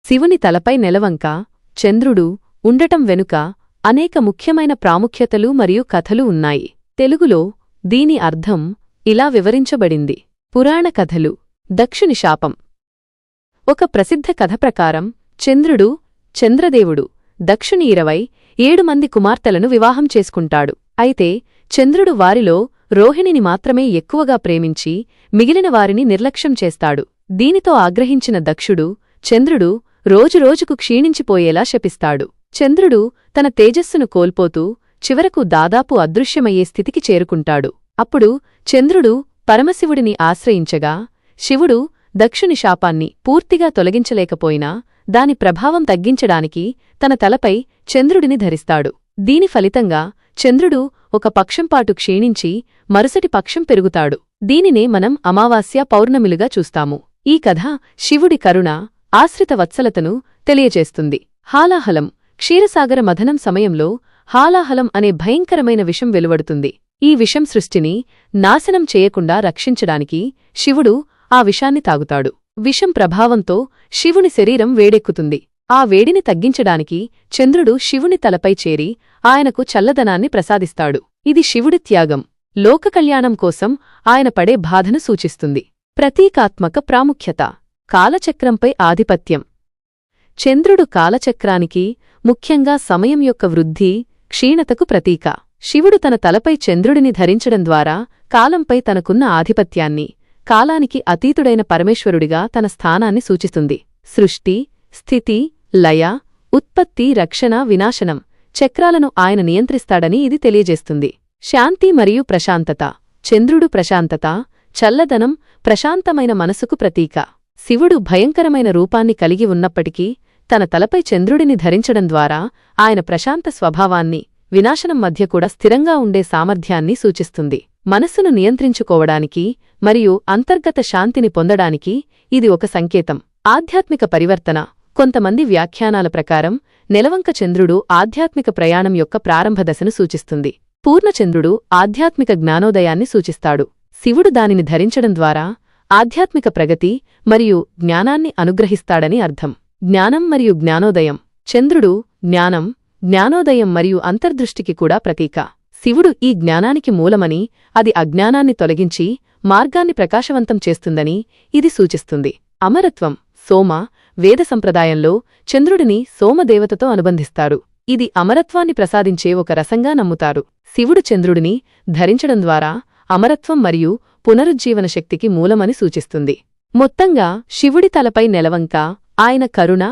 శివుని తలపై నెలవంక చంద్రుడు ఉండటం వెనుక అనేక ముఖ్యమైన ప్రాముఖ్యతలు మరియు కథలు ఉన్నాయి. తెలుగులో దీని అర్థం ఇలా వివరించబడింది. పురాణ కథలు. దక్షుని శాపం. ఒక ప్రసిద్ధ కథ ప్రకారం చంద్రుడు చంద్రదేవుడు దక్షుని 27 మంది కుమార్తెలను వివాహం చేసుకుంటాడు. అయితే చంద్రుడు వారిలో రోహిణిని మాత్రమే ఎక్కువగా ప్రేమించి మిగిలిన వారిని నిర్లక్ష్యం చేస్తాడు. దీనితో ఆగ్రహించిన దక్షుడు చంద్రుడు రోజురోజుకు క్షీణించిపోయేలా శపిస్తాడు. చంద్రుడు తన తేజస్సును కోల్పోతూ చివరకు దాదాపు అదృశ్యమయ్యే స్థితికి చేరుకుంటాడు. అప్పుడు చంద్రుడు పరమశివుడిని ఆశ్రయించగా శివుడు దక్షుని శాపాన్ని పూర్తిగా తొలగించలేకపోయినా దాని ప్రభావం తగ్గించడానికి తన తలపై చంద్రుడిని ధరిస్తాడు. దీని ఫలితంగా చంద్రుడు ఒక పక్షంపాటు క్షీణించి మరుసటి పక్షం పెరుగుతాడు. దీనినే మనం అమావాస్య పౌర్ణమిలుగా చూస్తాము. ఈ కథ శివుడి కరుణ ఆశ్రిత వత్సలతను తెలియజేస్తుంది. హాలాహలం. క్షీరసాగర మథనం సమయంలో హాలాహలం అనే భయంకరమైన విషం వెలువడుతుంది. ఈ విషం సృష్టిని నాశనం చేయకుండా రక్షించడానికి శివుడు ఆ విషాన్ని తాగుతాడు. విషం ప్రభావంతో శివుని శరీరం వేడెక్కుతుంది. ఆ వేడిని తగ్గించడానికి చంద్రుడు శివుని తలపై చేరి ఆయనకు చల్లదనాన్ని ప్రసాదిస్తాడు. ఇది శివుడి త్యాగం, లోకకళ్యాణం కోసం ఆయన పడే బాధను సూచిస్తుంది. ప్రతీకాత్మక ప్రాముఖ్యత. కాలచక్రంపై ఆధిపత్యం. చంద్రుడు కాలచక్రానికి, ముఖ్యంగా సమయం యొక్క వృద్ధి, క్షీణతకు ప్రతీక. శివుడు తన తలపై చంద్రుడిని ధరించడం ద్వారా కాలంపై తనకున్న ఆధిపత్యాన్ని, కాలానికి అతీతుడైన పరమేశ్వరుడిగా తన స్థానాన్ని సూచిస్తుంది. సృష్టి, స్థితి, లయ, ఉత్పత్తి, రక్షణ, వినాశనం చక్రాలను ఆయన నియంత్రిస్తాడని ఇది తెలియజేస్తుంది. శాంతి మరియు ప్రశాంతత. చంద్రుడు ప్రశాంతత, చల్లదనం, ప్రశాంతమైన మనసుకు ప్రతీక. శివుడు భయంకరమైన రూపాన్ని కలిగి ఉన్నప్పటికీ తన తలపై చంద్రుడిని ధరించడం ద్వారా ఆయన ప్రశాంత స్వభావాన్ని, వినాశనం మధ్య కూడా స్థిరంగా ఉండే సామర్థ్యాన్ని సూచిస్తుంది. మనస్సును నియంత్రించుకోవడానికి మరియు అంతర్గత శాంతిని పొందడానికి ఇది ఒక సంకేతం. ఆధ్యాత్మిక పరివర్తన. కొంతమంది వ్యాఖ్యానాల ప్రకారం నెలవంక చంద్రుడు ఆధ్యాత్మిక ప్రయాణం యొక్క ప్రారంభ దశను సూచిస్తుంది. పూర్ణచంద్రుడు ఆధ్యాత్మిక జ్ఞానోదయాన్ని సూచిస్తాడు. శివుడు దానిని ధరించడం ద్వారా ఆధ్యాత్మిక ప్రగతి మరియు జ్ఞానాన్ని అనుగ్రహిస్తాడని అర్థం. జ్ఞానం మరియు జ్ఞానోదయం. చంద్రుడు జ్ఞానం, జ్ఞానోదయం మరియు అంతర్దృష్టికి కూడా ప్రతీక. శివుడు ఈ జ్ఞానానికి మూలమని, అది అజ్ఞానాన్ని తొలగించి మార్గాన్ని ప్రకాశవంతం చేస్తుందని ఇది సూచిస్తుంది. అమరత్వం. సోమ. వేద సంప్రదాయంలో చంద్రుడిని సోమదేవతతో అనుబంధిస్తారు. ఇది అమరత్వాన్ని ప్రసాదించే ఒక రసంగా నమ్ముతారు. శివుడు చంద్రుడిని ధరించడం ద్వారా అమరత్వం మరియు పునరుజ్జీవన శక్తికి మూలమని సూచిస్తుంది. మొత్తంగా శివుడి తలపై నెలవంక ఆయన కరుణ